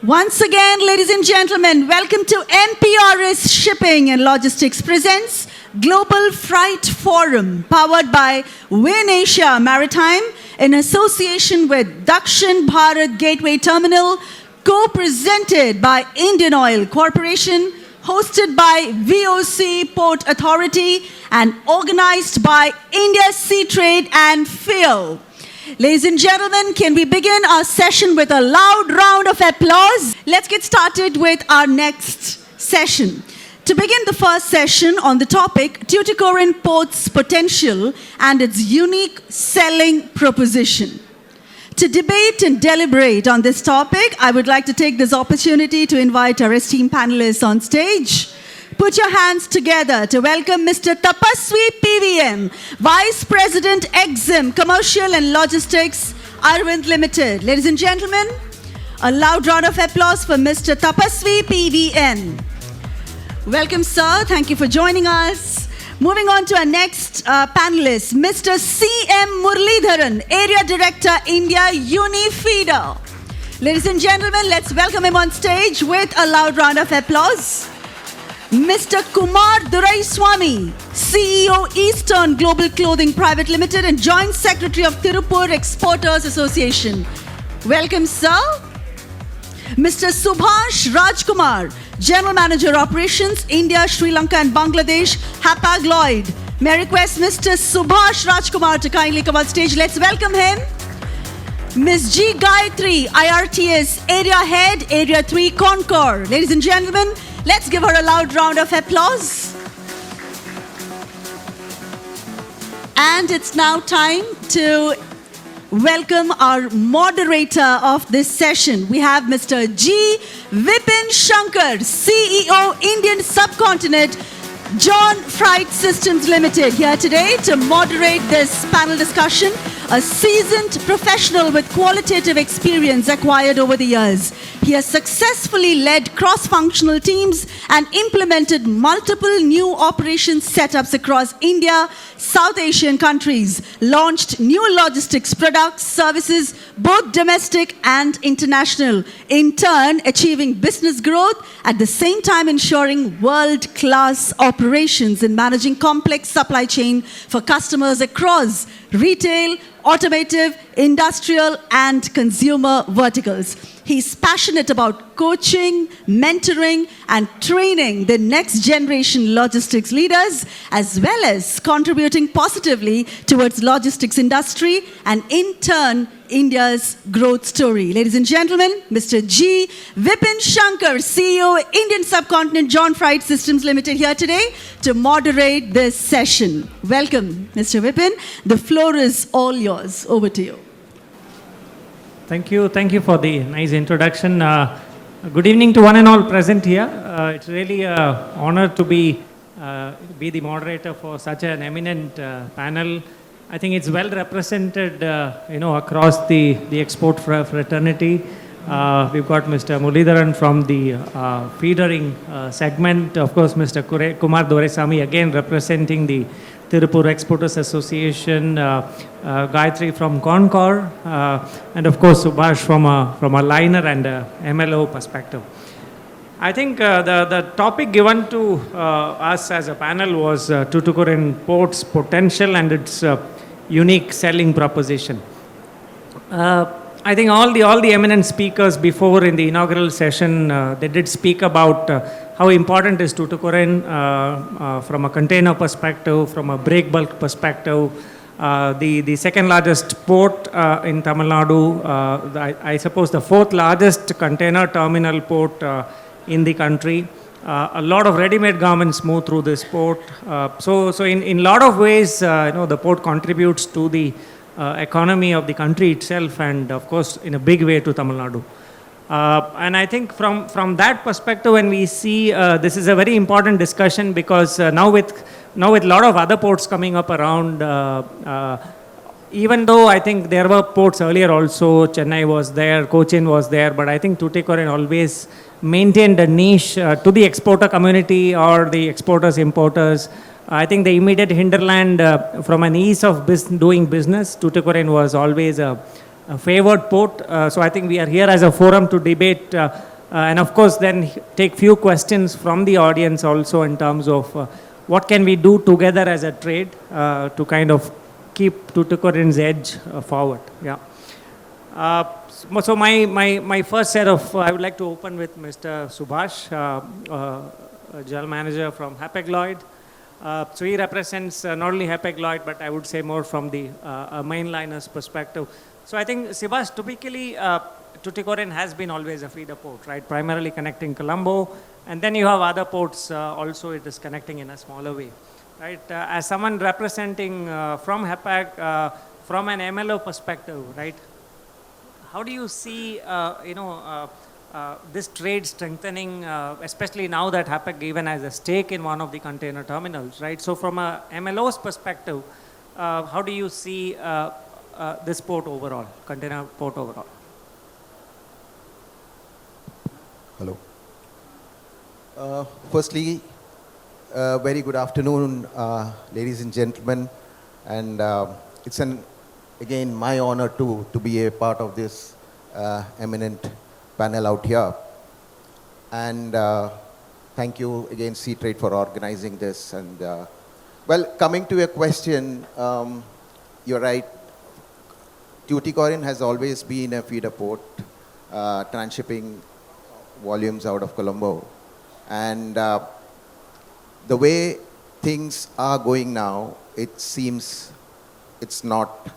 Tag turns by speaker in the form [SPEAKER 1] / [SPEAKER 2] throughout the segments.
[SPEAKER 1] Once again, ladies and gentlemen, welcome to MPRS Shipping and Logistics presents Global Freight Forum, powered by Win Asia Maritime in association with Dakshin Bharat Gateway Terminal, co-presented by Indian Oil Corporation, hosted by VOC Port Authority, and organized by India Sea Trade and FIO. Ladies and gentlemen, can we begin our session with a loud round of applause? Let's get started with our next session. To begin the first session on the topic, Tuticorin Port's potential and its unique selling proposition. To debate and deliberate on this topic, I would like to take this opportunity to invite our esteemed panelists on stage. Put your hands together to welcome Mr. Tapaswi PVM, Vice President EXIM, Commercial and Logistics, Arvind Limited. Ladies and gentlemen, a loud round of applause for Mr. Tapaswi PVM. Welcome, sir. Thank you for joining us. Moving on to our next panelist, Mr. C.M. Muralidharan, Area Director, India, Unifeeder. Ladies and gentlemen, let's welcome him on stage with a loud round of applause. Mr. Kumar Duraiswamy, CEO, Eastern Global Clothing Private Limited and Joint Secretary of Tirupur Exporters Association. Welcome, sir. Mr. Subhash Rajkumar, General Manager Operations, India, Sri Lanka and Bangladesh, Hapag-Lloyd. May I request Mr. Subhash Rajkumar to kindly come on stage. Let's welcome him. Ms. G. Gayatri, IRTS, Area Head, Area 3, CONCOR. Ladies and gentlemen, let's give her a loud round of applause. And it's now time to welcome our moderator of this session. We have Mr. G. Vipin Shankar, CEO, Indian Subcontinent, John Freight Systems Limited, here today to moderate this panel discussion. A seasoned professional with qualitative experience acquired over the years. He has successfully led cross-functional teams and implemented multiple new operations setups across India, South Asian countries, launched new logistics products, services, both domestic and international, in turn achieving business growth, at the same time ensuring world-class operations in managing complex supply chain for customers across retail, automotive, industrial, and consumer verticals. He's passionate about coaching, mentoring, and training the next generation logistics leaders, as well as contributing positively towards logistics industry and in turn, India's growth story. Ladies and gentlemen, Mr. G. Vipin Shankar, CEO, Indian Subcontinent, John Freight Systems Limited, here today to moderate this session. Welcome, Mr. Vipin. The floor is all yours. Over to you.
[SPEAKER 2] Thank you for the nice introduction. Good evening to one and all present here. It's really an honor to be the moderator for such an eminent panel. I think it's well represented, across the export fraternity. We've got Mr. Muralidharan from the feedering segment. Of course, Mr. Kumar Duraiswamy again representing the Tirupur Exporters Association, Gayatri from CONCOR, and of course Subhash from a liner and a MLO perspective. I think the topic given to us as a panel was Tuticorin Port's potential and its unique selling proposition. I think all the eminent speakers before in the inaugural session, they did speak about how important is Tuticorin from a container perspective, from a break bulk perspective. The second largest port in Tamil Nadu, I suppose the fourth largest container terminal port in the country. A lot of ready-made garments move through this port. So in a lot of ways, the port contributes to the economy of the country itself, and of course in a big way to Tamil Nadu. And I think from that perspective, when we see this is a very important discussion, because now with a lot of other ports coming up around, even though I think there were ports earlier also, Chennai was there, Cochin was there, but I think Tuticorin always maintained a niche to the exporter community or the exporters, importers. I think the immediate hinterland from an ease of doing business, Tuticorin was always a favored port. So I think we are here as a forum to debate And of course, then take few questions from the audience also in terms of what can we do together as a trade to kind of keep Tuticorin's edge forward. Yeah. So my first set of, I would like to open with Mr. Subhash, General Manager from Hapag-Lloyd. So he represents not only Hapag-Lloyd, but I would say more from the mainliner's perspective. So I think, Subhash, typically Tuticorin has been always a feeder port, right? Primarily connecting Colombo, and then you have other ports also it is connecting in a smaller way, right? As someone representing from Hapag, from an MLO perspective, right? How do you see, this trade strengthening, especially now that Hapag even has a stake in one of the container terminals, right? So from a MLO's perspective, how do you see this port overall, container port overall?
[SPEAKER 3] Hello. Firstly, very good afternoon, ladies and gentlemen. And it's again my honor to be a part of this eminent panel out here. And thank you again, C-Trade, for organizing this. And well, coming to your question, you're right. Tuticorin has always been a feeder port, transshipping volumes out of Colombo. And the way things are going now, it seems it's not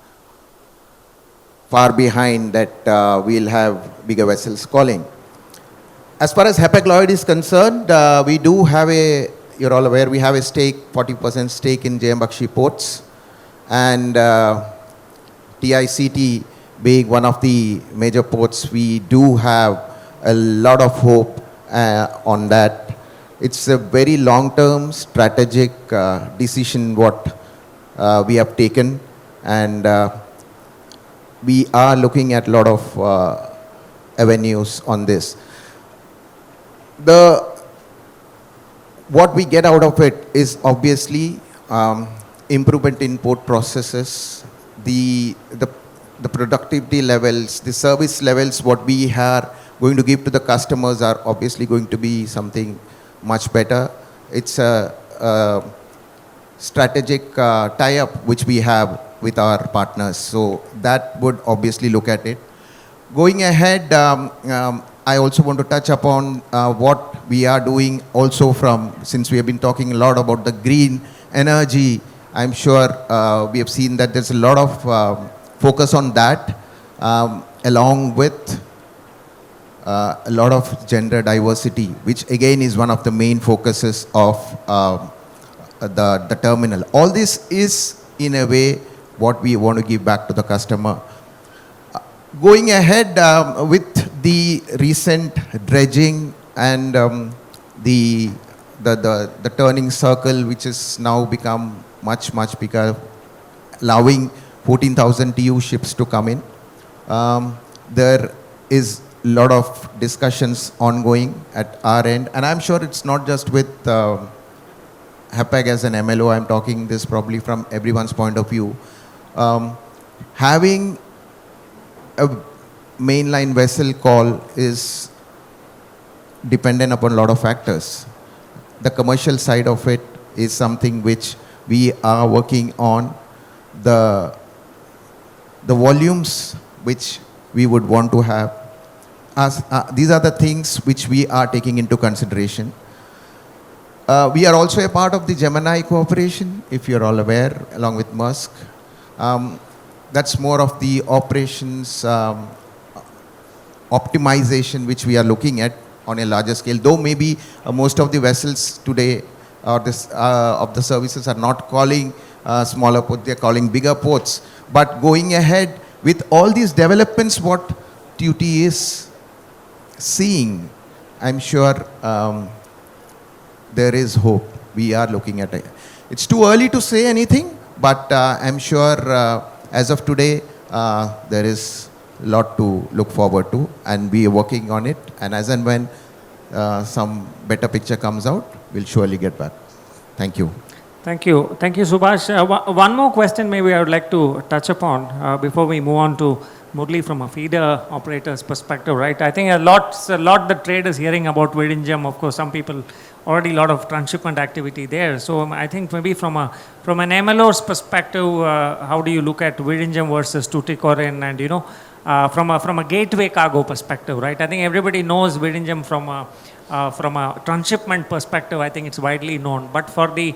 [SPEAKER 3] far behind that we'll have bigger vessels calling. As far as Hapag-Lloyd is concerned, we do have you're all aware, we have a stake, 40% stake in JM Ports. And TICT being one of the major ports, we do have a lot of hope on that. It's a very long-term strategic decision what we have taken, and we are looking at a lot of avenues on this. What we get out of it is obviously improvement in port processes, the productivity levels, the service levels, what we are going to give to the customers are obviously going to be something much better. It's a strategic tie-up which we have with our partners. So that would obviously look at it. Going ahead, I also want to touch upon what we are doing also since we have been talking a lot about the green energy. I'm sure we have seen that there's a lot of focus on that, along with a lot of gender diversity, which again is one of the main focuses of the terminal. All this is in a way what we want to give back to the customer. Going ahead with the recent dredging and the turning circle, which has now become much bigger, allowing 14,000 TEU ships to come in. There is a lot of discussions ongoing at our end, and I'm sure it's not just with Hapag as an MLO. I'm talking this probably from everyone's point of view. Having a mainline vessel call is dependent upon a lot of factors. The commercial side of it is something which we are working on. The volumes which we would want to have, these are the things which we are taking into consideration. We are also a part of the Gemini cooperation, if you're all aware, along with Maersk. That's more of the operations optimization which we are looking at on a larger scale. Though maybe most of the vessels today of the services are not calling smaller ports, they're calling bigger ports. But going ahead with all these developments, what TUT is seeing, I'm sure there is hope. We are looking at it. It's too early to say anything, but I'm sure as of today, there is a lot to look forward to, and we are working on it. And as and when some better picture comes out, we'll surely get back. Thank you.
[SPEAKER 2] Thank you. Thank you, Subhash. One more question maybe I would like to touch upon before we move on to Murli from a feeder operator's perspective, right? I think a lot the trade is hearing about Vizhinjam. Of course, some people already a lot of transshipment activity there. So I think maybe from an MLO's perspective, how do you look at Vizhinjam versus Tuticorin, and from a gateway cargo perspective, right? I think everybody knows Vizhinjam from a transshipment perspective. I think it's widely known, but for the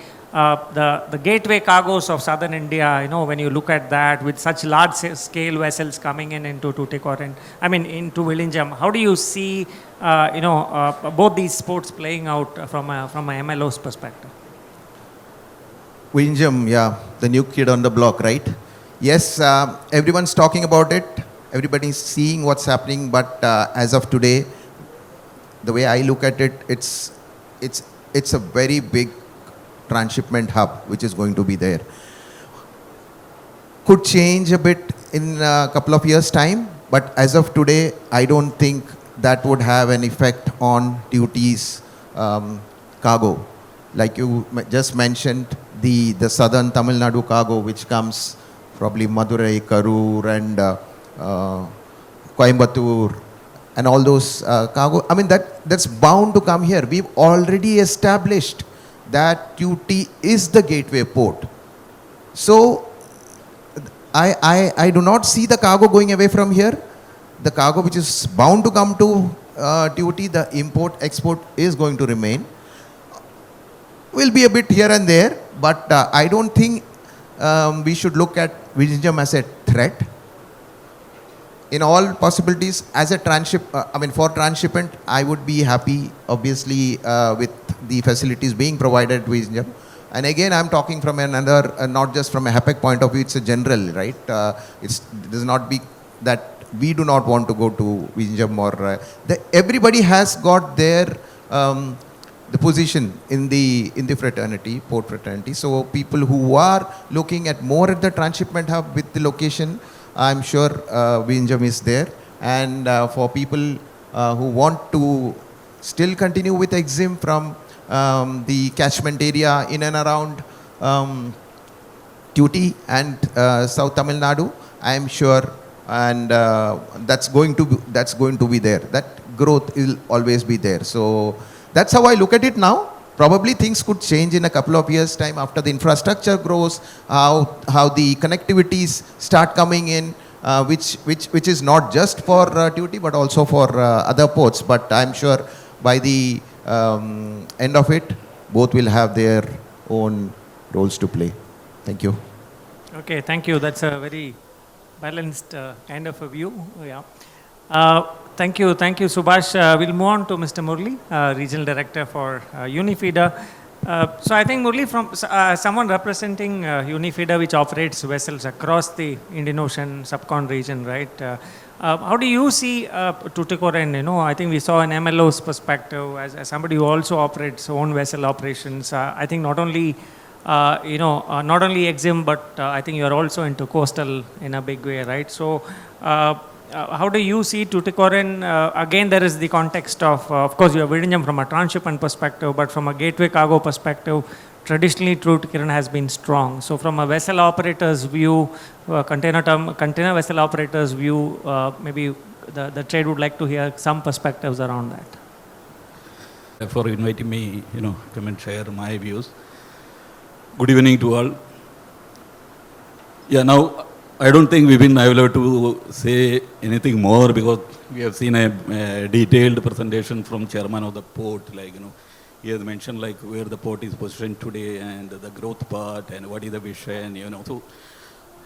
[SPEAKER 2] gateway cargoes of southern India, when you look at that with such large scale vessels coming into Tuticorin, into Vizhinjam, how do you see, both these ports playing out from a MLO's perspective?
[SPEAKER 3] Vizhinjam, yeah, the new kid on the block, right? Yes, everyone's talking about it. Everybody's seeing what's happening, but as of today, the way I look at it, it's a very big transshipment hub which is going to be there. Could change a bit in a couple of years' time, but as of today, I don't think that would have an effect on duties cargo. Like you just mentioned, the southern Tamil Nadu cargo, which comes probably Madurai, Karur, and Coimbatore, and all those cargo. That's bound to come here. We've already established that UT is the gateway port. So I do not see the cargo going away from here. The cargo which is bound to come to TUT, the import-export is going to remain. Will be a bit here and there, but I don't think we should look at Vizhinjam as a threat. In all possibilities, as a for transshipment, I would be happy, obviously, with the facilities being provided to Vizhinjam. And again, I'm talking from another, not just from a HAPEC point of view, it's a general, right? It does not be that we do not want to go to Vizhinjam or... everybody has got their the position in the fraternity, port fraternity. So people who are looking at more at the transshipment hub with the location, I'm sure Vizhinjam is there. And for people who want to still continue with EXIM from the catchment area in and around Tuti and South Tamil Nadu, I am sure, and that's going to be there. That growth will always be there. So that's how I look at it now. Probably things could change in a couple of years' time after the infrastructure grows, how the connectivities start coming in, which is not just for Tuti but also for other ports. But I'm sure by the end of it, both will have their own roles to play. Thank you.
[SPEAKER 2] Okay, thank you. That's a very balanced kind of a view. Yeah. Thank you, Subhash. We'll move on to Mr. Murli, Regional Director for Unifeeder. So I think Murli, from someone representing Unifeeder, which operates vessels across the Indian Ocean subcon region, right? How do you see Tuticorin? I think we saw an MLO's perspective as somebody who also operates own vessel operations. I think not only not only EXIM, but I think you're also into coastal in a big way, right? So how do you see Tuticorin? Again, there is the context of course, you have Vizhinjam from a transshipment perspective, but from a gateway cargo perspective, traditionally Tuticorin has been strong. So from a vessel operator's view, container vessel operator's view, maybe the trade would like to hear some perspectives around that.
[SPEAKER 4] For inviting me, come and share my views. Good evening to all. Yeah, now I don't think we've been able to say anything more because we have seen a detailed presentation from chairman of the port. He has mentioned where the port is positioned today and the growth part and what is the vision. So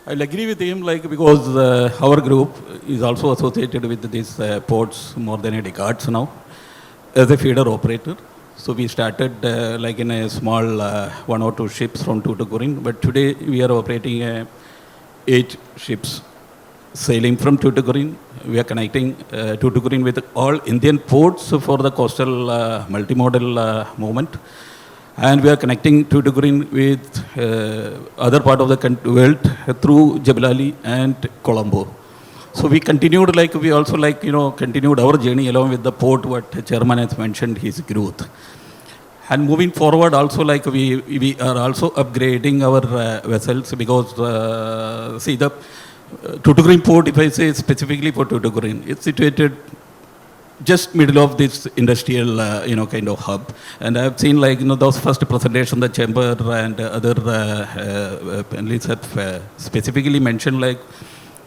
[SPEAKER 4] I'll agree with him because our group is also associated with these ports more than a decade now as a feeder operator. So we started in a small 1 or 2 ships from Tuticorin, but today we are operating 8 ships sailing from Tuticorin. We are connecting Tuticorin with all Indian ports for the coastal multimodal movement. And we are connecting Tuticorin with other part of the world through Jebel Ali and Colombo. So we continued we also continued our journey along with the port, what chairman has mentioned, his growth. And moving forward also we are also upgrading our vessels because see Tuticorin port, if I say specifically for Tuticorin, it's situated just middle of this industrial, kind of hub. And I've seen those first presentation, the chamber and other panelists have specifically mentioned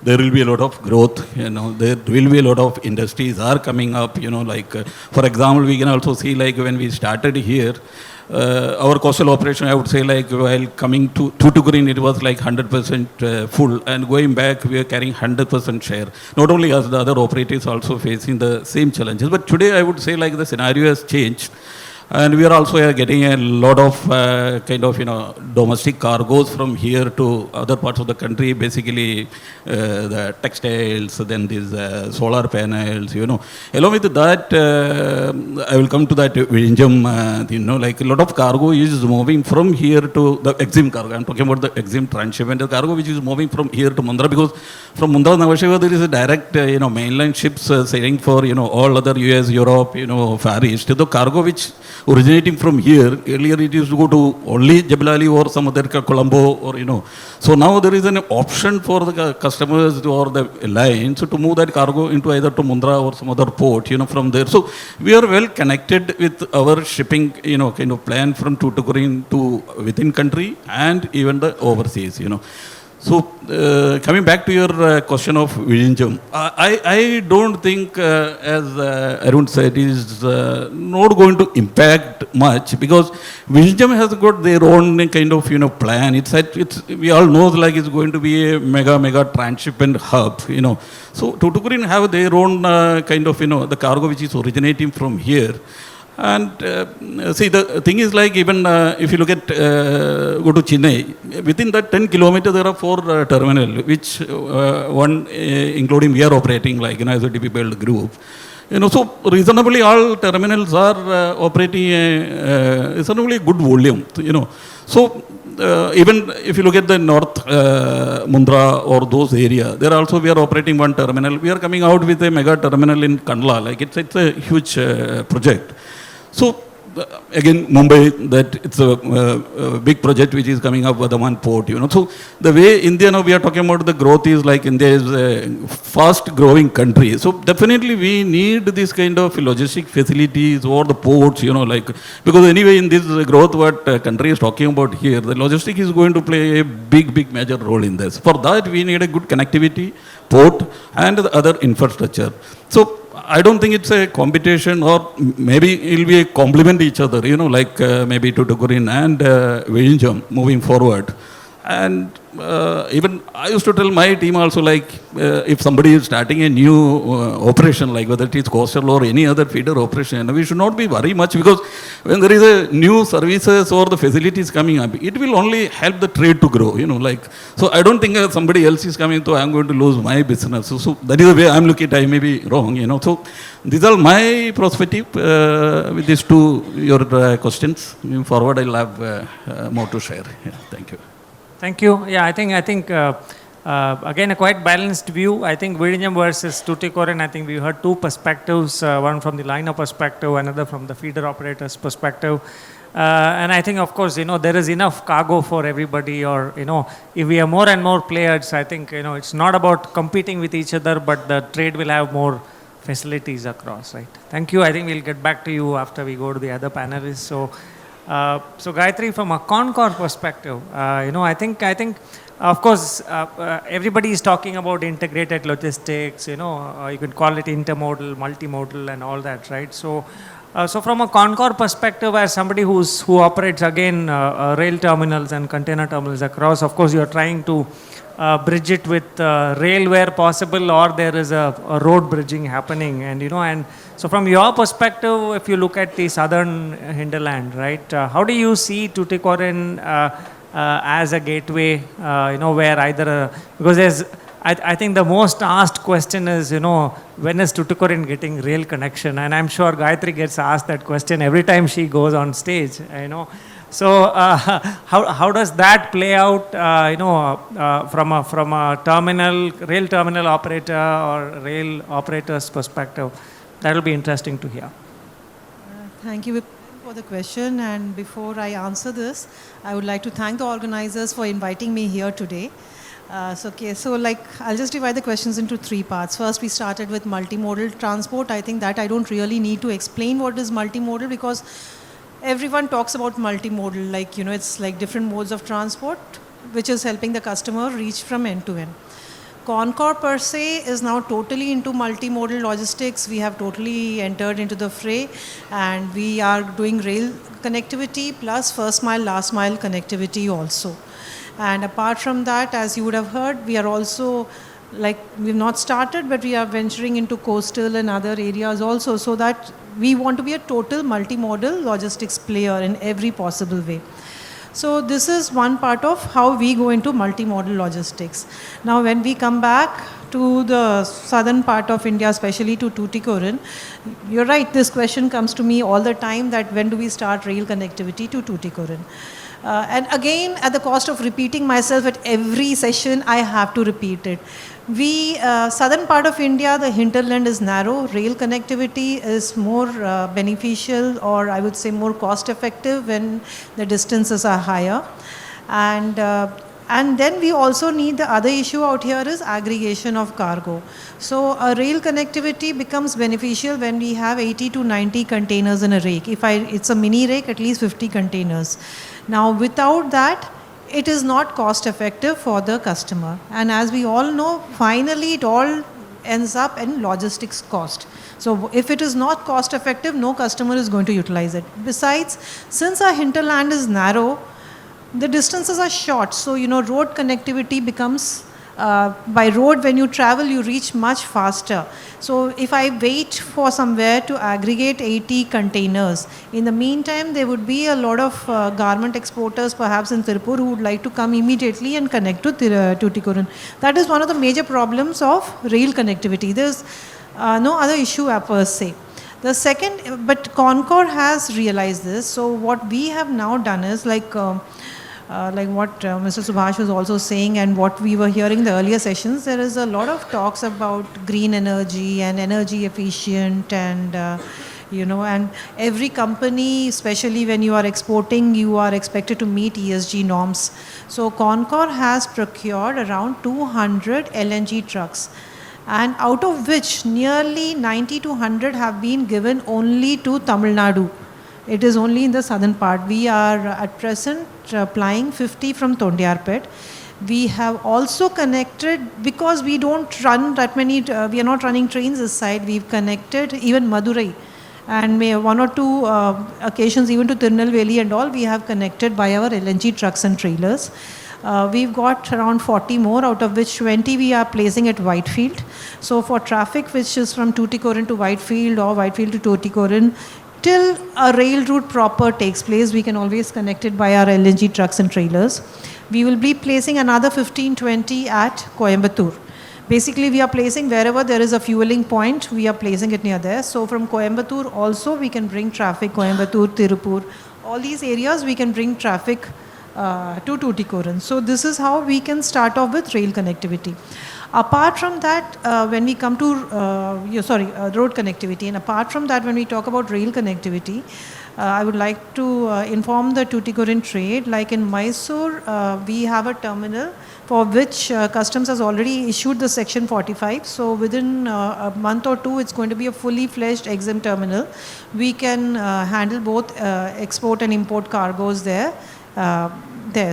[SPEAKER 4] there will be a lot of growth, there will be a lot of industries are coming up, for example, we can also see when we started here, our coastal operation, I would say while coming to Tuticorin, it was 100% full, and going back, we are carrying 100% share. Not only us, the other operators also facing the same challenges. But today, I would say the scenario has changed. And we are also getting a lot of domestic cargoes from here to other parts of the country, basically the textiles, then these solar panels, Along with that, I will come to that Vizhinjam, a lot of cargo is moving from here to the EXIM cargo. I'm talking about the EXIM transshipment, the cargo which is moving from here to Mundra, because from Mundra, Navasheva, there is a direct, mainline ships sailing for, all other US, Europe, Far East. The cargo which originating from here, earlier it used to go to only Jebel Ali or some other Colombo or, So now there is an option for the customers or the lines to move that cargo into either to Mundra or some other port, from there. So we are well connected with our shipping, plan from Tuticorin to within country and even the overseas, So, coming back to your question of Vizhinjam, I don't think, as Arun said, is not going to impact much, because Vizhinjam has got their own kind of plan. We all know it's going to be a mega transshipment hub. So Tuticorin have their own kind of the cargo which is originating from here. And see, the thing is even if you look at, go to Chennai, within that 10 kilometers there are 4 terminals, which one, including we are operating as a DP-build group. So reasonably all terminals are operating a reasonably good volume, So even if you look at the North Mundra or those areas, there also we are operating one terminal. We are coming out with a mega terminal in Kandla, it's a huge project. So again, Mumbai, that it's a big project which is coming up with the one port, So the way India now we are talking about the growth is India is a fast growing country. So definitely we need this kind of logistic facilities or the ports, because anyway in this growth what country is talking about here, the logistic is going to play a big major role in this. For that we need a good connectivity, port and the other infrastructure. So I don't think it's a competition, or maybe it will be a complement each other, maybe Tuticorin and Vizhinjam moving forward. And even I used to tell my team also, if somebody is starting a new operation, whether it is coastal or any other feeder operation, we should not be worried much, because when there is a new services or the facilities coming up, it will only help the trade to grow, So I don't think somebody else is coming, so I'm going to lose my business. So that is the way I'm looking at it. I may be wrong, So these are my perspective with these two your questions. Moving forward, I'll have more to share. Yeah, thank you.
[SPEAKER 2] Thank you. Yeah, I think again a quite balanced view. I think Vizhinjam versus Tuticorin, I think we heard two perspectives, one from the liner perspective, another from the feeder operator's perspective. And I think, of course, there is enough cargo for everybody, or, if we have more and more players, I think, it's not about competing with each other, but the trade will have more facilities across, right? Thank you. I think we'll get back to you after we go to the other panelists. So Gayatri, from a CONCOR perspective, I think, of course, everybody is talking about integrated logistics, you could call it intermodal, multimodal and all that, right? So from a CONCOR perspective, as somebody who operates, again, rail terminals and container terminals across, of course, you're trying to bridge it with rail where possible, or there is a road bridging happening. And so from your perspective, if you look at the southern hinterland, right, how do you see Tuticorin as a gateway, where either, because I think the most asked question is, when is Tuticorin getting rail connection? And I'm sure Gayatri gets asked that question every time she goes on stage, So how does that play out, from a rail terminal operator or rail operator's perspective? That will be interesting to hear.
[SPEAKER 5] Thank you for the question. And before I answer this, I would like to thank the organizers for inviting me here today. So like I'll just divide the questions into three parts. First, we started with multimodal transport. I think that I don't really need to explain what is multimodal because everyone talks about multimodal, like, you know, it's like different modes of transport, which is helping the customer reach from end to end. CONCOR per se is now totally into multimodal logistics. We have totally entered into the fray, and we are doing rail connectivity plus first mile, last mile connectivity also. And apart from that, as you would have heard, we are also, like, we've not started, but we are venturing into coastal and other areas also, so that we want to be a total multimodal logistics player in every possible way. So this is one part of how we go into multimodal logistics. Now when we come back to the southern part of India, especially to Tuticorin, you're right, this question comes to me all the time, that when do we start rail connectivity to Tuticorin? And again, at the cost of repeating myself at every session, I have to repeat it. Southern part of India, the hinterland is narrow. Rail connectivity is more beneficial, or I would say more cost effective when the distances are higher. And then we also need, the other issue out here is aggregation of cargo. So a rail connectivity becomes beneficial when we have 80 to 90 containers in a rake. If it's a mini rake, at least 50 containers. Now without that, it is not cost effective for the customer. And as we all know, finally it all ends up in logistics cost. So if it is not cost effective, no customer is going to utilize it. Besides, since our hinterland is narrow, the distances are short. So, you know, road connectivity becomes, by road when you travel, you reach much faster. So if I wait for somewhere to aggregate 80 containers, in the meantime, there would be a lot of garment exporters, perhaps in Tirupur, who would like to come immediately and connect to Tuticorin. That is one of the major problems of rail connectivity. There's no other issue per se. The second, but CONCOR has realized this. So what we have now done is like what Mr. Subhash was also saying, and what we were hearing in the earlier sessions, there is a lot of talks about green energy and energy efficient, and you know, and every company, especially when you are exporting, you are expected to meet ESG norms. So CONCOR has procured around 200 LNG trucks, and out of which nearly 90 to 100 have been given only to Tamil Nadu. It is only in the southern part. We are at present applying 50 from Tondiarpet. We have also connected, because we don't run that many, we are not running trains this side, we've connected even Madurai. And one or two occasions even to Tirunelveli and all, we have connected by our LNG trucks and trailers. We've got around 40 more, out of which 20 we are placing at Whitefield. So for traffic which is from Tuticorin to Whitefield or Whitefield to Tuticorin, till a rail route proper takes place, we can always connect it by our LNG trucks and trailers. We will be placing another 15-20 at Coimbatore. Basically, we are placing wherever there is a fueling point, we are placing it near there. So from Coimbatore also, we can bring traffic, Coimbatore, Tirupur, all these areas we can bring traffic to Tuticorin. So this is how we can start off with rail connectivity. Apart from that, when we come to, road connectivity, and apart from that, when we talk about rail connectivity, I would like to inform the Tuticorin trade, like in Mysore, we have a terminal for which Customs has already issued the Section 45. So within a month or two, it's going to be a fully fledged EXIM terminal. We can handle both export and import cargoes there.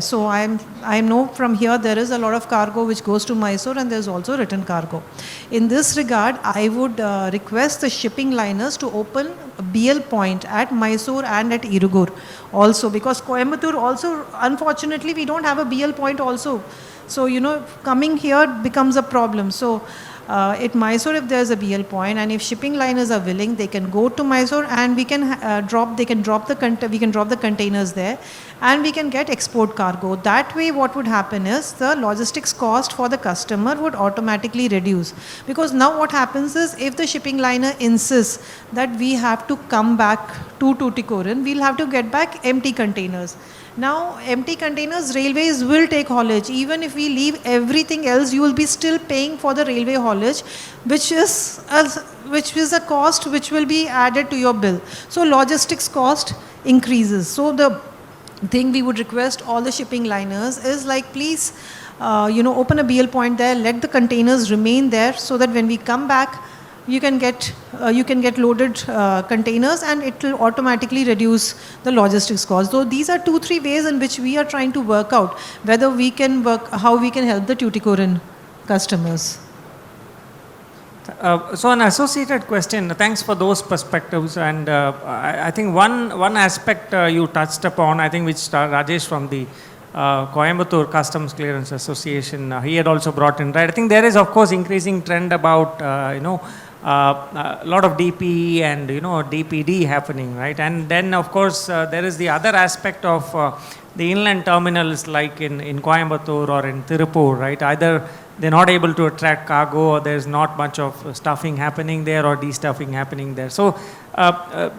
[SPEAKER 5] So I know from here there is a lot of cargo which goes to Mysore, and there's also return cargo. In this regard, I would request the shipping liners to open a BL point at Mysore and at Irugur also, because Coimbatore also, unfortunately, we don't have a BL point also. So, you know, coming here becomes a problem. So at Mysore, if there's a BL point, and if shipping liners are willing, they can go to Mysore, and we can drop the containers there, and we can get export cargo. That way, what would happen is the logistics cost for the customer would automatically reduce. Because now what happens is, if the shipping liner insists that we have to come back to Tuticorin, we'll have to get back empty containers. Now, empty containers, railways will take haulage. Even if we leave everything else, you will be still paying for the railway haulage, which is a cost which will be added to your bill. So logistics cost increases. So the thing we would request all the shipping liners is, like, please open a BL point there, let the containers remain there so that when we come back, you can get loaded containers and it will automatically reduce the logistics cost. So these are 2-3 ways in which we are trying to work out whether we can how we can help the Tuticorin customers.
[SPEAKER 2] So an associated question, thanks for those perspectives, and I think one aspect you touched upon, I think which Rajesh from the Coimbatore Customs Clearance Association, he had also brought in, right? I think there is of course increasing trend about, a lot of DP and, DPD happening, right? And then of course there is the other aspect of the inland terminals like in Coimbatore or in Tirupur, right? Either they're not able to attract cargo or there's not much of stuffing happening there or de-stuffing happening there. So,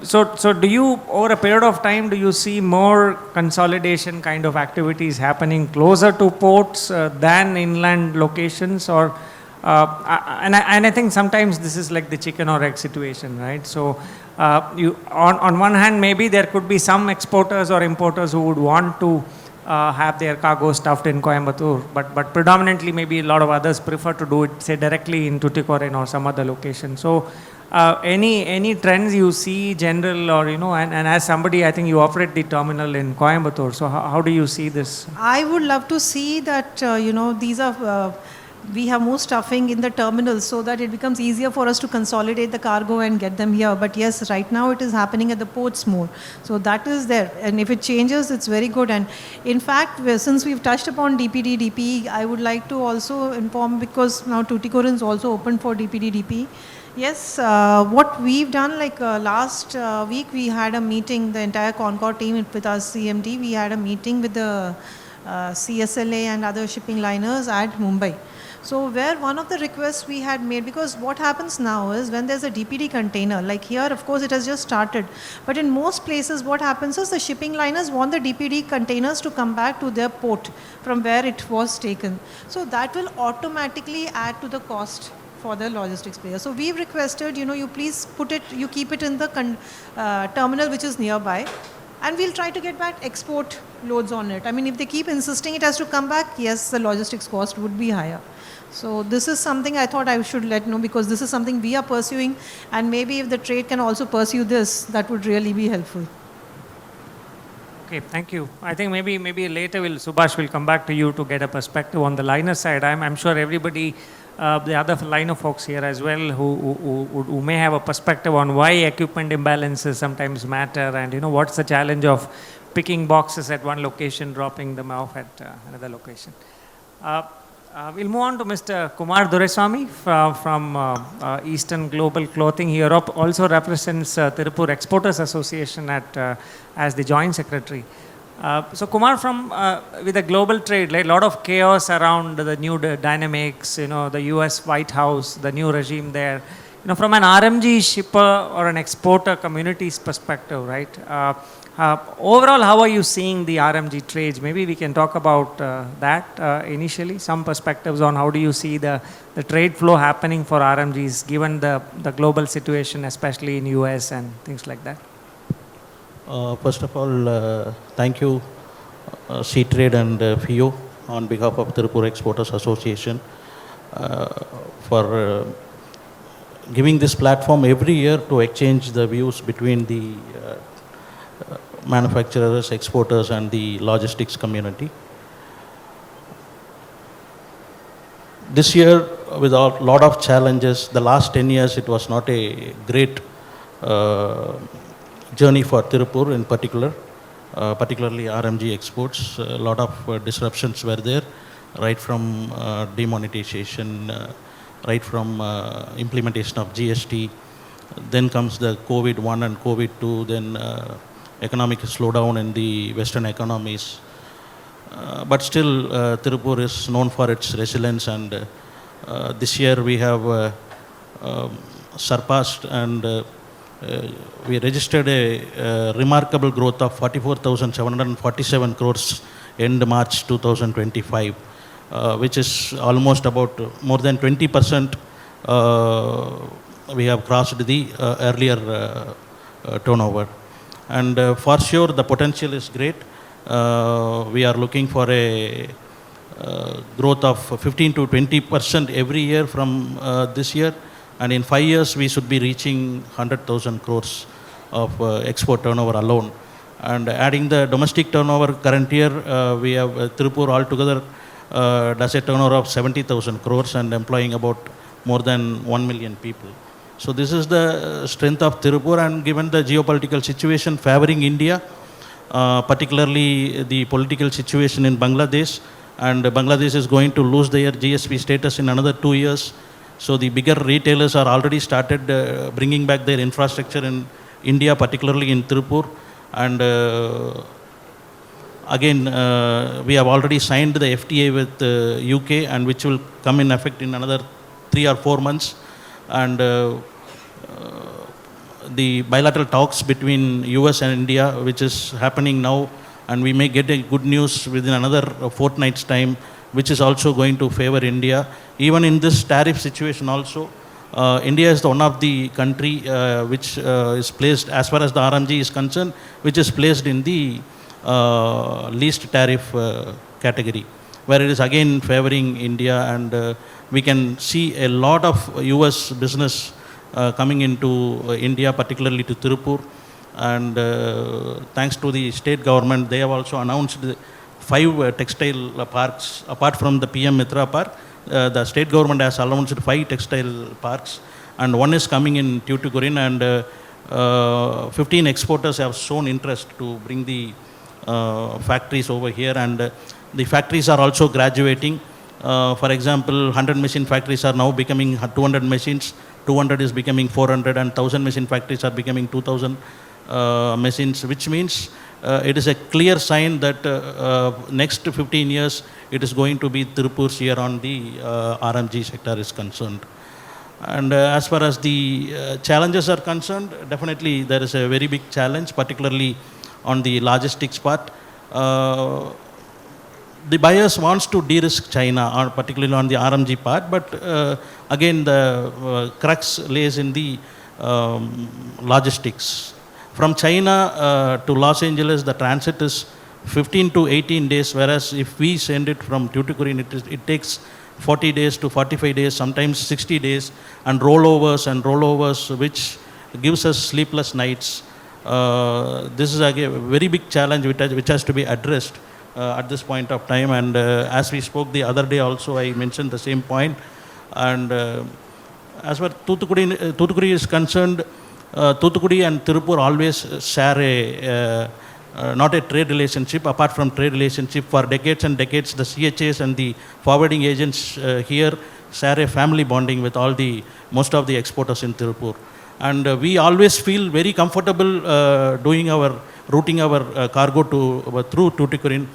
[SPEAKER 2] so do you, over a period of time, do you see more consolidation kind of activities happening closer to ports than inland locations? Or, and I think sometimes this is like the chicken or egg situation, right? So you, on one hand, maybe there could be some exporters or importers who would want to have their cargo stuffed in Coimbatore, but predominantly maybe a lot of others prefer to do it, say, directly in Tuticorin or some other location. So any trends you see general or, and as somebody, I think you operate the terminal in Coimbatore, so how do you see this?
[SPEAKER 5] I would love to see that, these are, we have more stuffing in the terminals so that it becomes easier for us to consolidate the cargo and get them here. But yes, right now it is happening at the ports more. So that is there. And if it changes, it's very good. And in fact, since we've touched upon DPD, DPE, I would like to also inform, because now Tuticorin is also open for DPD, DPE. Yes, what we've done, like last week, we had a meeting, the entire CONCOR team with our CMD, we had a meeting with the CSLA and other shipping liners at Mumbai. So where one of the requests we had made, because what happens now is when there's a DPD container, like here, of course, it has just started. But in most places, what happens is the shipping liners want the DPD containers to come back to their port from where it was taken. So that will automatically add to the cost for the logistics player. So we've requested, you please put it, you keep it in the terminal which is nearby. And we'll try to get back export loads on it. I mean, if they keep insisting it has to come back, yes, the logistics cost would be higher. So this is something I thought I should let know, because this is something we are pursuing, and maybe if the trade can also pursue this, that would really be helpful.
[SPEAKER 2] Okay, thank you. I think maybe later Subhash will come back to you to get a perspective on the liner side. I'm sure everybody, the other liner folks here as well, who may have a perspective on why equipment imbalances sometimes matter, and what's the challenge of picking boxes at one location, dropping them off at another location. We'll move on to Mr. Kumar Duraiswamy from Eastern Global Clothing. He also represents Tirupur Exporters Association as the Joint Secretary. So Kumar, from with the global trade, like a lot of chaos around the new dynamics, the US White House, the new regime there. From an RMG shipper or an exporter community's perspective, right? Overall, how are you seeing the RMG trades? Maybe we can talk about that initially, some perspectives on how do you see the trade flow happening for RMGs given the global situation, especially in US and things like that.
[SPEAKER 6] First of all, thank you, C-Trade and FIO on behalf of Tirupur Exporters Association for giving this platform every year to exchange the views between the manufacturers, exporters and the logistics community. This year, with a lot of challenges, the last 10 years it was not a great journey for Tirupur in particular, particularly RMG exports. A lot of disruptions were there, right from demonetization, right from implementation of GST, then comes the COVID-1 and COVID-2, then economic slowdown in the Western economies. But still, Tirupur is known for its resilience, and this year we have surpassed and we registered a remarkable growth of 44,747 crores end March 2025, which is almost about more than 20% we have crossed the earlier turnover. And for sure the potential is great. We are looking for a growth of 15 to 20% every year from this year, and in 5 years we should be reaching 100,000 crores of export turnover alone. And adding the domestic turnover current year, we have Tirupur altogether does a turnover of 70,000 crores and employing about more than 1 million people. So this is the strength of Tirupur, and given the geopolitical situation favoring India, particularly the political situation in Bangladesh, and Bangladesh is going to lose their GSP status in another 2 years. So the bigger retailers are already started bringing back their infrastructure in India, particularly in Tirupur. And again, we have already signed the FTA with UK, and which will come in effect in another 3 or 4 months. And the bilateral talks between US and India, which is happening now, and we may get a good news within another fortnight's time, which is also going to favor India. Even in this tariff situation also, India is one of the country which is placed, as far as the RMG is concerned, which is placed in the least tariff category, where it is again favoring India. And we can see a lot of US business coming into India, particularly to Tirupur. And thanks to the state government, they have also announced 5 textile parks. Apart from the PM Mitra Park, the state government has announced 5 textile parks, and one is coming in Tuticorin, and 15 exporters have shown interest to bring the factories over here, and the factories are also graduating. For example, 100 machine factories are now becoming 200 machines, 200 is becoming 400, and 1000 machine factories are becoming 2000 machines, which means it is a clear sign that next 15 years it is going to be Tirupur's year on the RMG sector is concerned. And as far as the challenges are concerned, definitely there is a very big challenge, particularly on the logistics part. The buyers wants to de-risk China, or particularly on the RMG part, but again the crux lays in the logistics. From China to Los Angeles, the transit is 15 to 18 days, whereas if we send it from Tuticorin, it takes 40 days to 45 days, sometimes 60 days, and rollovers, which gives us sleepless nights. This is again a very big challenge which has to be addressed at this point of time. And as we spoke the other day also, I mentioned the same point. And as far as Tuticorin is concerned, Thoothukudi and Tirupur always share not a trade relationship. Apart from trade relationship, for decades and decades, the CHAs and the forwarding agents here share a family bonding with most of the exporters in Tirupur. And we always feel very comfortable routing our cargo through Tuticorin,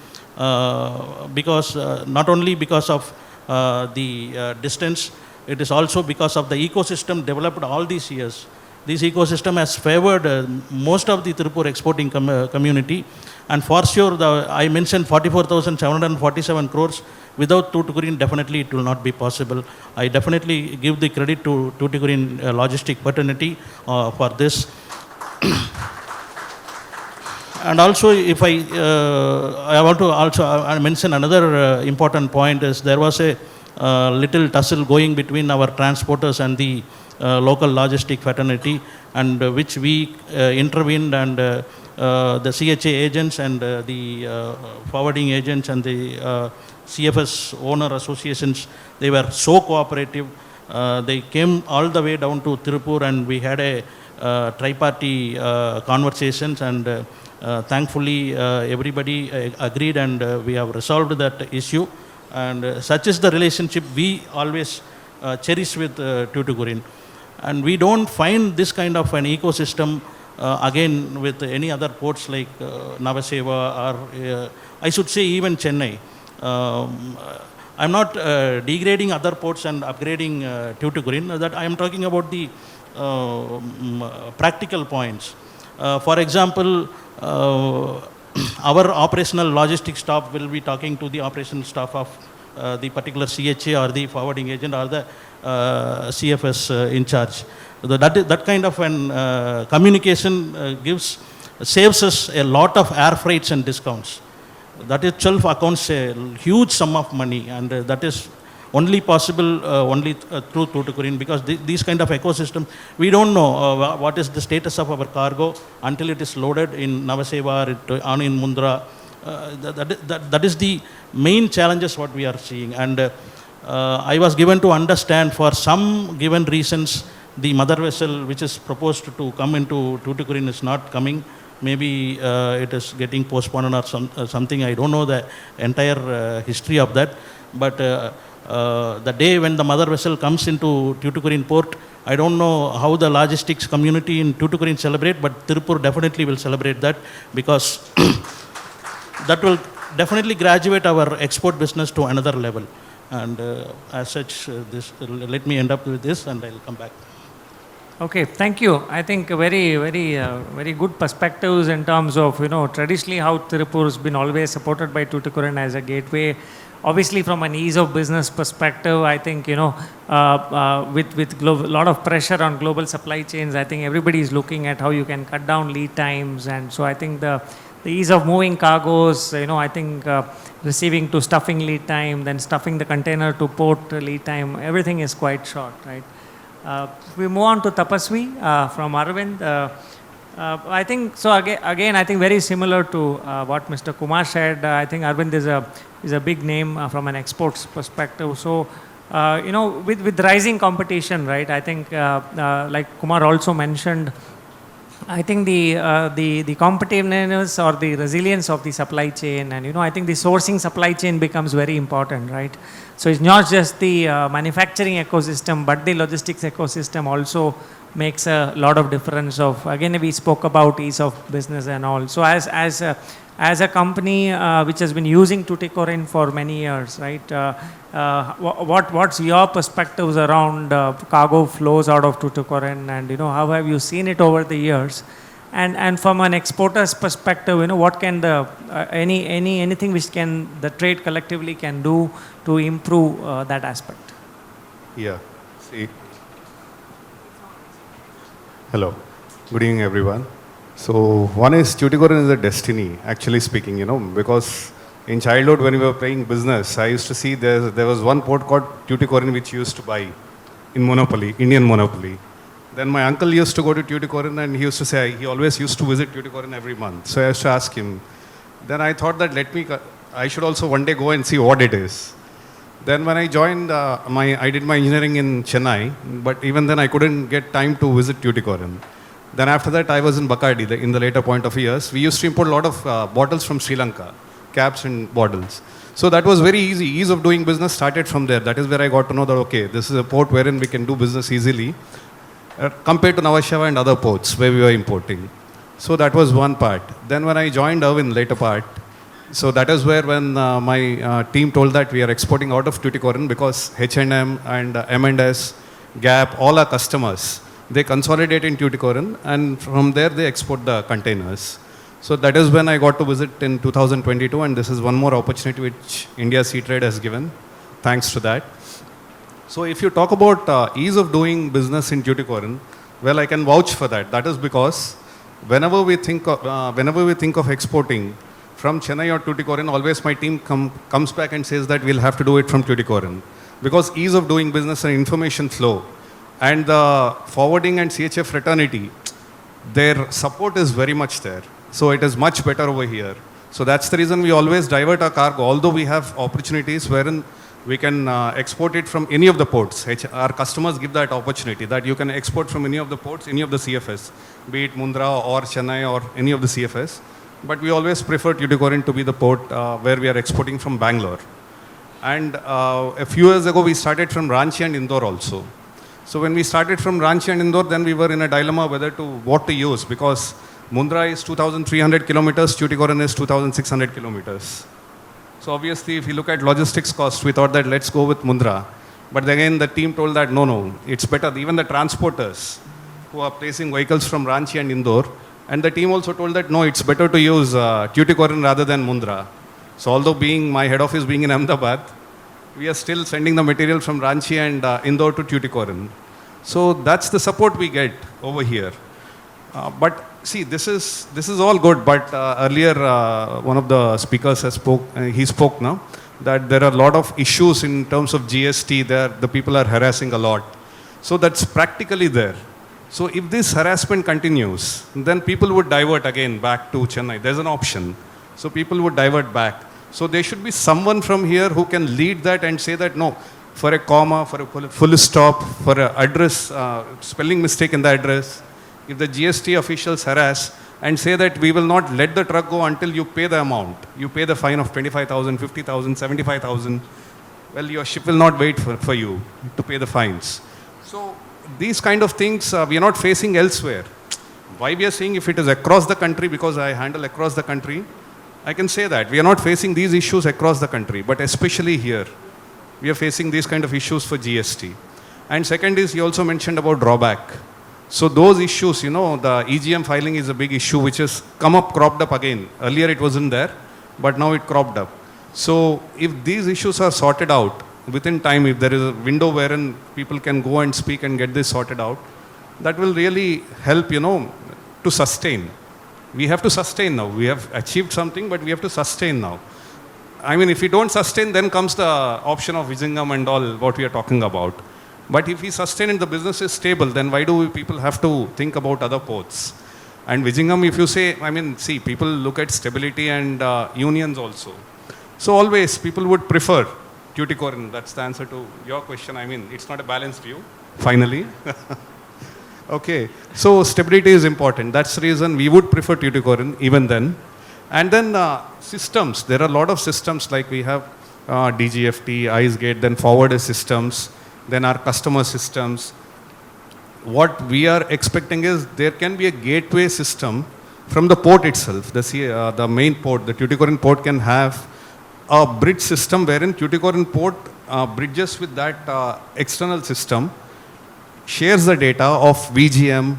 [SPEAKER 6] because not only because of the distance, it is also because of the ecosystem developed all these years. This ecosystem has favored most of the Tirupur exporting community, and for sure, I mentioned 44,747 crores. Without Tuticorin, definitely it will not be possible. I definitely give the credit to Tuticorin logistic fraternity for this. And also, if I want to also mention another important point is there was a little tussle going between our transporters and the local logistic fraternity, and which we intervened, and the CHA agents and the forwarding agents and the CFS owner associations, they were so cooperative. They came all the way down to Tirupur, and we had a tri-party conversations, and thankfully everybody agreed, and we have resolved that issue. And such is the relationship we always cherish with Tuticorin. And we don't find this kind of an ecosystem again with any other ports like Navaseva, or I should say even Chennai. I'm not degrading other ports and upgrading Tuticorin. That I am talking about the practical points. For example, our operational logistics staff will be talking to the operational staff of the particular CHA or the forwarding agent or the CFS in charge. That kind of an communication saves us a lot of air freights and discounts. that itself accounts a huge sum of money, and that is only possible only through Tuticorin, because these kind of ecosystem, we don't know what is the status of our cargo until it is loaded in Navaseva or on in Mundra. That is the main challenges what we are seeing. And I was given to understand for some given reasons, the mother vessel which is proposed to come into Tuticorin is not coming. Maybe it is getting postponed or something. I don't know the entire history of that. But the day when the mother vessel comes into Tuticorin port, I don't know how the logistics community in Tuticorin celebrate, but Tirupur definitely will celebrate that, because that will definitely graduate our export business to another level. And as such, let me end up with this, and I'll come back.
[SPEAKER 2] Okay, thank you. I think very good perspectives in terms of, traditionally how Tirupur has been always supported by Tuticorin as a gateway. Obviously, from an ease of business perspective, I think, with a lot of pressure on global supply chains, I think everybody is looking at how you can cut down lead times. And so I think the ease of moving cargoes, I think receiving to stuffing lead time, then stuffing the container to port lead time, everything is quite short, right? We move on to Tapaswi from Arvind. I think, so again, I think very similar to what Mr. Kumar said. I think Arvind is a big name from an exports perspective. So, with rising competition, right, I think like Kumar also mentioned, I think the competitiveness or the resilience of the supply chain, and I think the sourcing supply chain becomes very important, right? So it's not just the manufacturing ecosystem, but the logistics ecosystem also makes a lot of difference. Again, we spoke about ease of business and all. So as a company which has been using Tuticorin for many years, right? What's your perspectives around cargo flows out of Tuticorin, and how have you seen it over the years? And from an exporter's perspective, what can anything which can the trade collectively can do to improve that aspect?
[SPEAKER 7] Yeah. See. Hello. Good evening, everyone. So one is Tuticorin is a destiny, actually speaking, because in childhood when we were playing business, I used to see there was one port called Tuticorin which used to buy in Monopoly, Indian Monopoly. Then my uncle used to go to Tuticorin, and he used to say he always used to visit Tuticorin every month. So I used to ask him. Then I thought that I should also one day go and see what it is. Then when I joined, I did my engineering in Chennai, but even then I couldn't get time to visit Tuticorin. Then after that I was in Bacardi in the later point of years. We used to import a lot of bottles from Sri Lanka, caps and bottles. So that was very easy. Ease of doing business started from there. That is where I got to know that, okay, this is a port wherein we can do business easily compared to Navashava and other ports where we were importing. So that was one part. Then when I joined Irvin later part, so that is where when my team told that we are exporting out of Tuticorin, because H&M and M&S, Gap, all our customers, they consolidate in Tuticorin, and from there they export the containers. So that is when I got to visit in 2022, and this is one more opportunity which India Sea Trade has given. Thanks to that. So if you talk about ease of doing business in Tuticorin, well, I can vouch for that. That is because whenever we think of exporting from Chennai or Tuticorin, always my team comes back and says that we'll have to do it from Tuticorin, because ease of doing business and information flow and the forwarding and CHF fraternity, their support is very much there. So it is much better over here. So that's the reason we always divert our cargo, although we have opportunities wherein we can export it from any of the ports. Our customers give that opportunity that you can export from any of the ports, any of the CFS, be it Mundra or Chennai or any of the CFS. But we always prefer Tuticorin to be the port where we are exporting from Bangalore. And a few years ago, we started from Ranchi and Indore also. So when we started from Ranchi and Indore, then we were in a dilemma what to use, because Mundra is 2,300 kilometers, Tuticorin is 2,600 kilometers. So obviously, if you look at logistics cost, we thought that let's go with Mundra. But again, the team told that no, it's better. Even the transporters who are placing vehicles from Ranchi and Indore, and the team also told that no, it's better to use Tuticorin rather than Mundra. So although my head office being in Ahmedabad, we are still sending the material from Ranchi and Indore to Tuticorin. So that's the support we get over here. But see, this is all good. But earlier, one of the speakers has spoke. He spoke now that there are a lot of issues in terms of GST. There, the people are harassing a lot. So that's practically there. So if this harassment continues, then people would divert again back to Chennai. There's an option. So people would divert back. So there should be someone from here who can lead that and say that no, for a comma, for a full stop, for an address, spelling mistake in the address, if the GST officials harass and say that we will not let the truck go until you pay the amount, you pay the fine of 25,000, 50,000, 75,000, well, your ship will not wait for you to pay the fines. So these kind of things we are not facing elsewhere. Why we are saying if it is across the country, because I handle across the country, I can say that we are not facing these issues across the country, but especially here, we are facing these kind of issues for GST. And second is, you also mentioned about drawback. So those issues, you know, the EGM filing is a big issue which has cropped up again. Earlier it wasn't there, but now it cropped up. So if these issues are sorted out within time, if there is a window wherein people can go and speak and get this sorted out, that will really help, you know, to sustain. We have to sustain now. We have achieved something, but we have to sustain now. I mean, if we don't sustain, then comes the option of Vizhinjam and all what we are talking about. But if we sustain and the business is stable, then why do people have to think about other ports? And Vizhinjam, if you say, I mean, see, people look at stability and unions also. So always people would prefer Tuticorin. That's the answer to your question. I mean, it's not a balanced view, finally. Okay, so stability is important. That's the reason we would prefer Tuticorin even then. And then systems. There are a lot of systems like we have DGFT, IceGate, then forwarder systems, then our customer systems. What we are expecting is there can be a gateway system from the port itself. The main port, the Tuticorin port can have a bridge system wherein Tuticorin port bridges with that external system, shares the data of VGM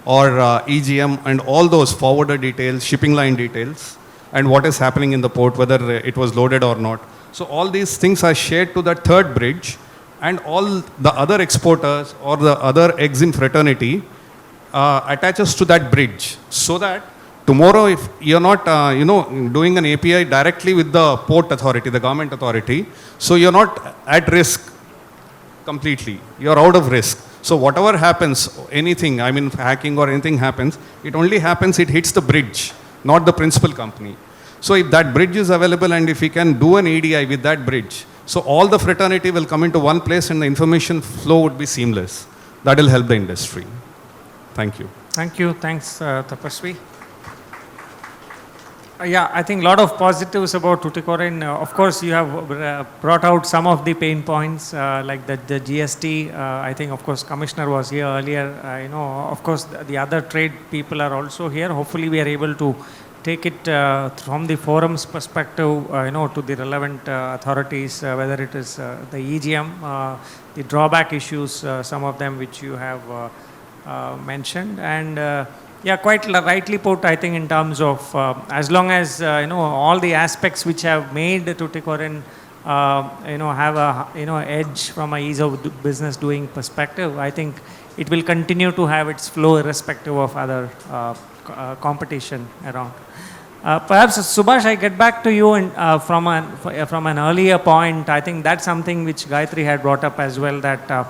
[SPEAKER 7] or EGM and all those forwarder details, shipping line details, and what is happening in the port, whether it was loaded or not. So all these things are shared to that third bridge, and all the other exporters or the other eggs in fraternity attaches to that bridge, so that tomorrow if you're not doing an API directly with the port authority, the government authority, so you're not at risk completely. You're out of risk. So whatever happens, anything, I mean hacking or anything happens, it only happens, it hits the bridge, not the principal company. So if that bridge is available and if we can do an EDI with that bridge, so all the fraternity will come into one place and the information flow would be seamless. That will help the industry. Thank you.
[SPEAKER 2] Thank you. Thanks, Tapasvi. Yeah, I think a lot of positives about Tuticorin. Of course, you have brought out some of the pain points, like the GST. I think, of course, Commissioner was here earlier. Of course, the other trade people are also here. Hopefully, we are able to take it from the forum's perspective, to the relevant authorities, whether it is the EGM, the drawback issues, some of them which you have mentioned, and yeah, quite rightly put, I think, in terms of as long as all the aspects which have made Tuticorin have a edge from a ease of business doing perspective, I think it will continue to have its flow irrespective of other competition around. Perhaps Subhash, I get back to you from an earlier point. I think that's something which Gayatri had brought up as well, that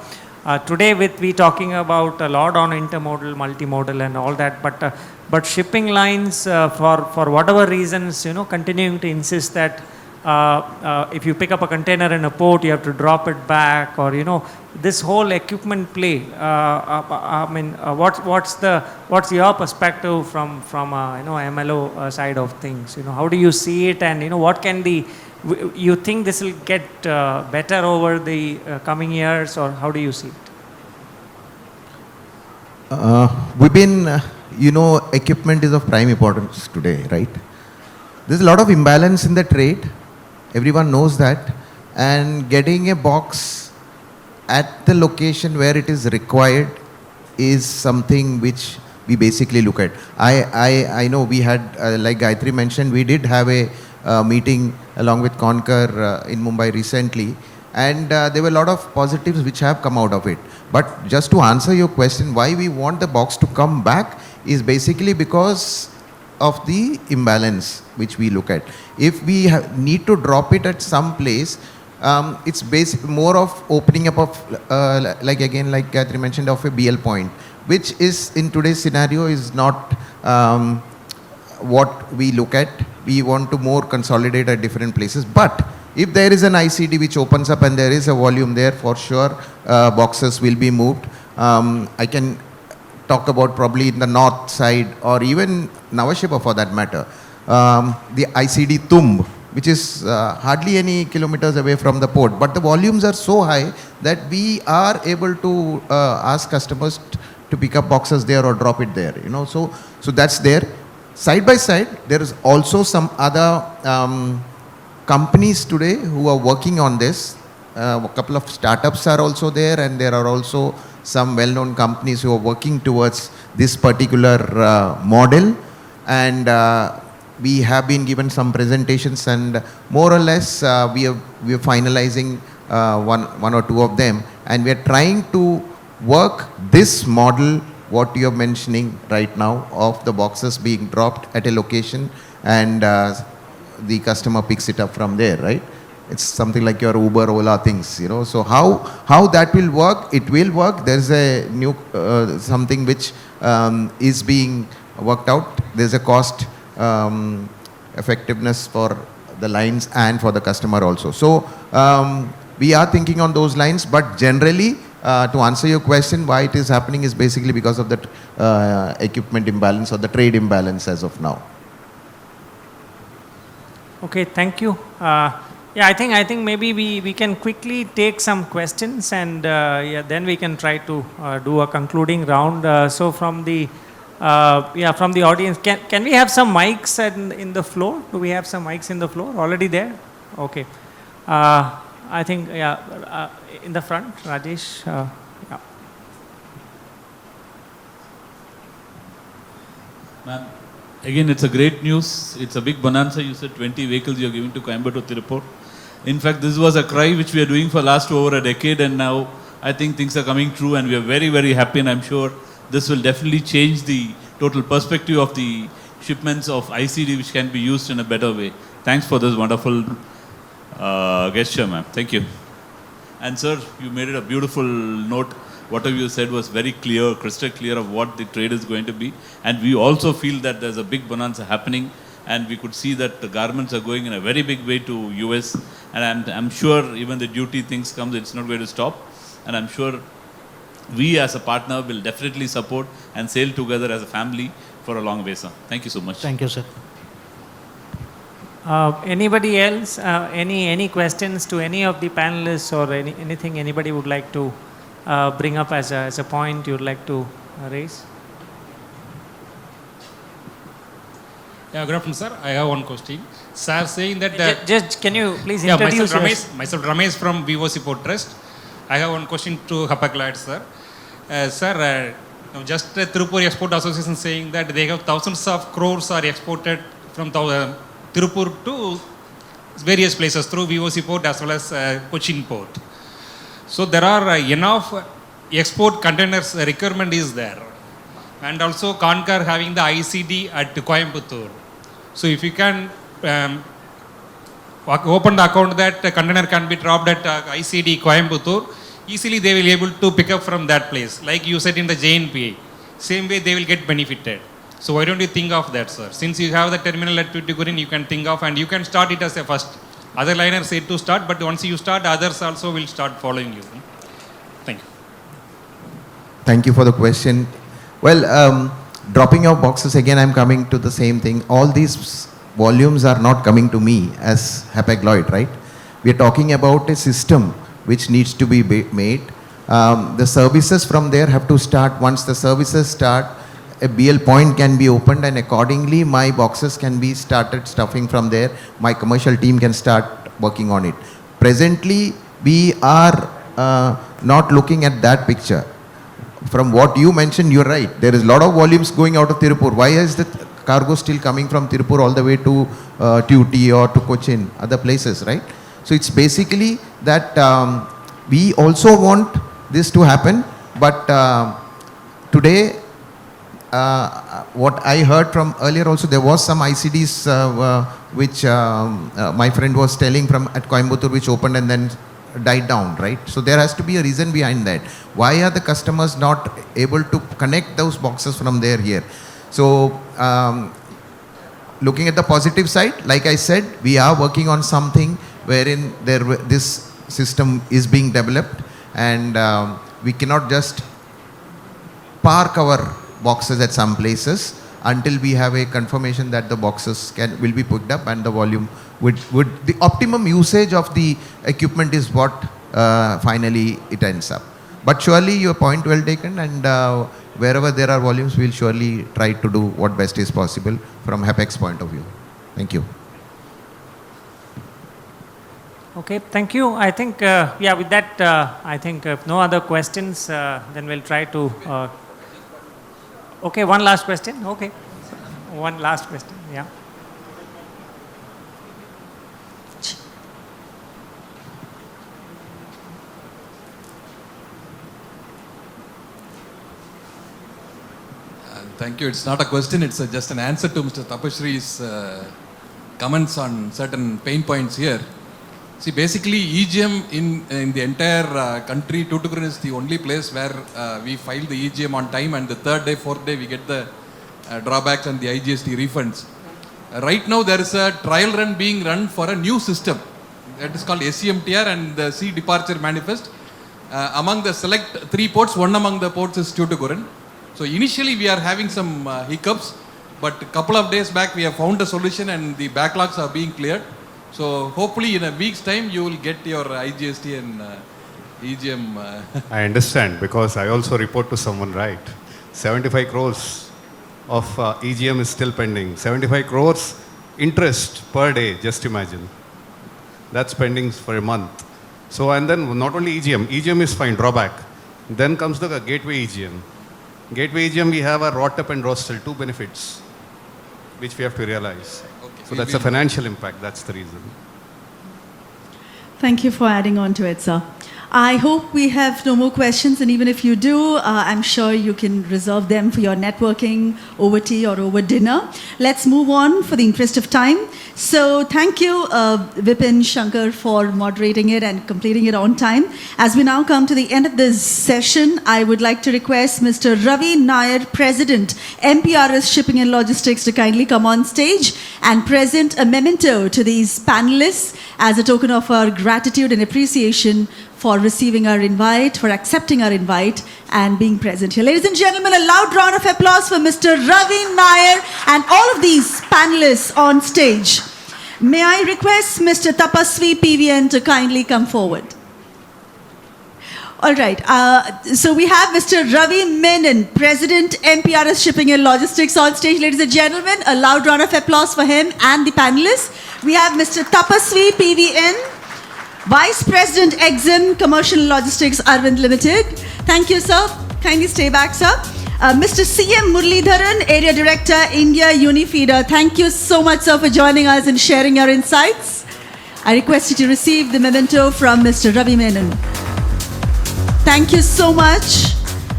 [SPEAKER 2] today we talking about a lot on intermodal, multimodal and all that, but shipping lines for whatever reasons, continuing to insist that if you pick up a container in a port, you have to drop it back, or this whole equipment play. I mean, what's your perspective from MLO side of things? How do you see it, and what can you think this will get better over the coming years, or how do you see it?
[SPEAKER 3] We've been, equipment is of prime importance today, right? There's a lot of imbalance in the trade. Everyone knows that. And getting a box at the location where it is required is something which we basically look at. I know we had, like Gayatri mentioned, we did have a meeting along with CONCOR in Mumbai recently, and there were a lot of positives which have come out of it. But just to answer your question, why we want the box to come back is basically because of the imbalance which we look at. If we need to drop it at some place, it's more of opening up of, like Gayatri mentioned, of a BL point, which is in today's scenario is not what we look at. We want to more consolidate at different places. But if there is an ICD which opens up and there is a volume there, for sure boxes will be moved. I can talk about probably in the north side or even Navashipa for that matter. The ICD Tumb, which is hardly any kilometers away from the port, but the volumes are so high that we are able to ask customers to pick up boxes there or drop it there, so that's there. Side by side, there is also some other companies today who are working on this. A couple of startups are also there, and there are also some well-known companies who are working towards this particular model. And we have been given some presentations, and more or less we are finalizing one or two of them, and we are trying to work this model what you are mentioning right now of the boxes being dropped at a location and the customer picks it up from there, right? It's something like your Uber, Ola things, So how that will work? It will work. There's a new something which is being worked out. There's a cost effectiveness for the lines and for the customer also. So we are thinking on those lines, but generally to answer your question, why it is happening is basically because of that equipment imbalance or the trade imbalance as of now.
[SPEAKER 2] Okay, thank you. Yeah, I think maybe we can quickly take some questions, and then we can try to do a concluding round. So from the from the audience, can we have some mics in the floor? Do we have some mics in the floor already there? Okay. I think in the front, Rajesh. Yeah.
[SPEAKER 4] Ma'am, again, it's a great news. It's a big bonanza. You said 20 vehicles you're giving to Coimbatore, Tirupur. In fact, this was a cry which we are doing for last over a decade, and now I think things are coming true, and we are very, very happy, and I'm sure this will definitely change the total perspective of the shipments of ICD, which can be used in a better way. Thanks for this wonderful gesture, ma'am. Thank you. And sir, you made it a beautiful note. Whatever you said was very clear, crystal clear of what the trade is going to be. And we also feel that there's a big bonanza happening, and we could see that the garments are going in a very big way to US. And I'm sure even the duty things comes, it's not going to stop. And I'm sure we as a partner will definitely support and sail together as a family for a long way, sir. Thank you so much.
[SPEAKER 6] Thank you, sir.
[SPEAKER 2] Anybody else? Any questions to any of the panelists, or anything anybody would like to bring up as a point you would like to raise?
[SPEAKER 8] Yeah, good afternoon, sir. I have one question. Sir, saying that...
[SPEAKER 2] just can you please introduce
[SPEAKER 8] myself Ramesh from VOC Port Trust. I have one question to Hapag-Lloyd, sir. Sir, just Tirupur Export Association saying that they have thousands of crores are exported from Tirupur to various places through VOC Port as well as Cochin Port. So there are enough export containers requirement is there. And also CONCOR having the ICD at Coimbatore. So if you can open the account that a container can be dropped at ICD Coimbatore, easily they will be able to pick up from that place. Like you said in the JNPA, same way they will get benefited. So why don't you think of that, sir? Since you have the terminal at Tuticorin, you can think of, and you can start it as a first. Other liners say to start, but once you start, others also will start following you. Thank you.
[SPEAKER 3] Thank you for the question. Well, dropping of boxes, again, I'm coming to the same thing. All these volumes are not coming to me as Hapag-Lloyd, right? We are talking about a system which needs to be made. The services from there have to start. Once the services start, a BL point can be opened, and accordingly my boxes can be started stuffing from there. My commercial team can start working on it. Presently, we are not looking at that picture. From what you mentioned, you're right. There is a lot of volumes going out of Tirupur. Why is the cargo still coming from Tirupur all the way to Tuti or to Cochin, other places, right? So it's basically that we also want this to happen, but today what I heard from earlier also, there was some ICDs which my friend was telling from at Coimbatore, which opened and then died down, right? So there has to be a reason behind that. Why are the customers not able to connect those boxes from there here? So looking at the positive side, like I said, we are working on something wherein this system is being developed, and we cannot just park our boxes at some places until we have a confirmation that the boxes will be picked up and the volume would the optimum usage of the equipment is what finally it ends up. But surely your point well taken, and wherever there are volumes, we'll surely try to do what best is possible from HAPEX point of view. Thank you.
[SPEAKER 2] Okay, thank you. I think, yeah, with that, I think if no other questions, then we'll try to. Okay, one last question. Okay, one last question. Yeah.
[SPEAKER 9] Thank you. It's not a question, it's just an answer to Mr. Tapashree's comments on certain pain points here. See, basically, EGM in the entire country, Tuticorin is the only place where we file the EGM on time, and the third day, fourth day, we get the drawbacks and the IGST refunds. Right now, there is a trial run being run for a new system. That is called SCMTR and the Sea Departure Manifest. Among the select 3 ports, one among the ports is Tuticorin. So initially we are having some hiccups, but a couple of days back we have found a solution and the backlogs are being cleared. So hopefully in a week's time you will get your IGST and EGM.
[SPEAKER 7] I understand, because I also report to someone, right? 75 crores of EGM is still pending. 75 crores interest per day, just imagine. That's pending for a month. So, and then not only EGM, EGM is fine, drawback. Then comes the gateway EGM. Gateway EGM, we have a ROTEP and ROSTEL, 2 benefits, which we have to realize.
[SPEAKER 9] Okay.
[SPEAKER 7] So that's a financial impact, that's the reason.
[SPEAKER 1] Thank you for adding on to it, sir. I hope we have no more questions, and even if you do, I'm sure you can reserve them for your networking over tea or over dinner. Let's move on for the interest of time. So thank you, Vipin Shankar, for moderating it and completing it on time. As we now come to the end of this session, I would like to request Mr. Ravi Nair, President, MPRS Shipping and Logistics, to kindly come on stage and present a memento to these panelists as a token of our gratitude and appreciation for receiving our invite, for accepting our invite, and being present here. Ladies and gentlemen, a loud round of applause for Mr. Ravi Nair and all of these panelists on stage. May I request Mr. Tapasvi PVN to kindly come forward. All right, so we have Mr. Ravi Menon, President, MPRS Shipping and Logistics, on stage. Ladies and gentlemen, a loud round of applause for him and the panelists. We have Mr. Tapasvi PVN, Vice President, EXIM, Commercial Logistics, Arvind Limited. Thank you, sir. Kindly stay back, sir. Mr. C.M. Muralidharan, Area Director, India Unifeeder. Thank you so much, sir, for joining us and sharing your insights. I request you to receive the memento from Mr. Ravi Menon. Thank you so much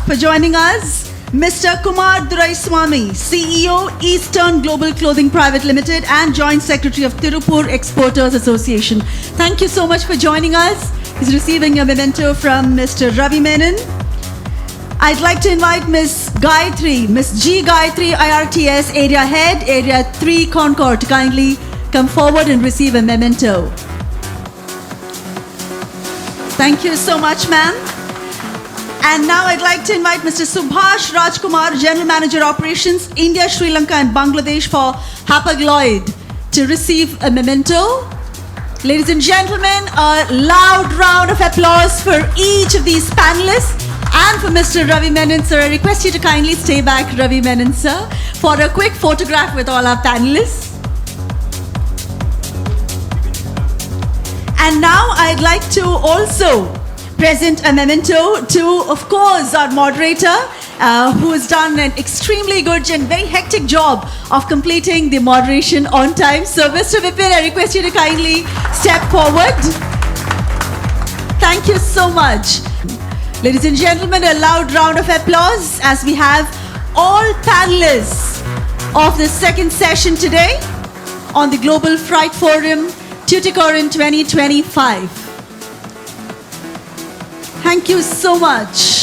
[SPEAKER 1] for joining us. Mr. Kumar Duraiswamy, CEO, Eastern Global Clothing Private Limited and Joint Secretary of Tirupur Exporters Association. Thank you so much for joining us. He's receiving a memento from Mr. Ravi Menon. I'd like to invite Ms. Gayatri, Ms. G. Gayatri, IRTS Area Head, Area 3 CONCOR, to kindly come forward and receive a memento. Thank you so much, ma'am. And now I'd like to invite Mr. Subhash Rajkumar, General Manager Operations, India, Sri Lanka and Bangladesh for Hapag-Lloyd, to receive a memento. Ladies and gentlemen, a loud round of applause for each of these panelists and for Mr. Ravi Menon, sir. I request you to kindly stay back, Ravi Menon, sir, for a quick photograph with all our panelists. And now I'd like to also present a memento to, of course, our moderator, who has done an extremely good and very hectic job of completing the moderation on time. So, Mr. Vipin, I request you to kindly step forward. Thank you so much. Ladies and gentlemen, a loud round of applause as we have all panelists of the second session today on the Global Freight Forum Tuticorin 2025. Thank you so much.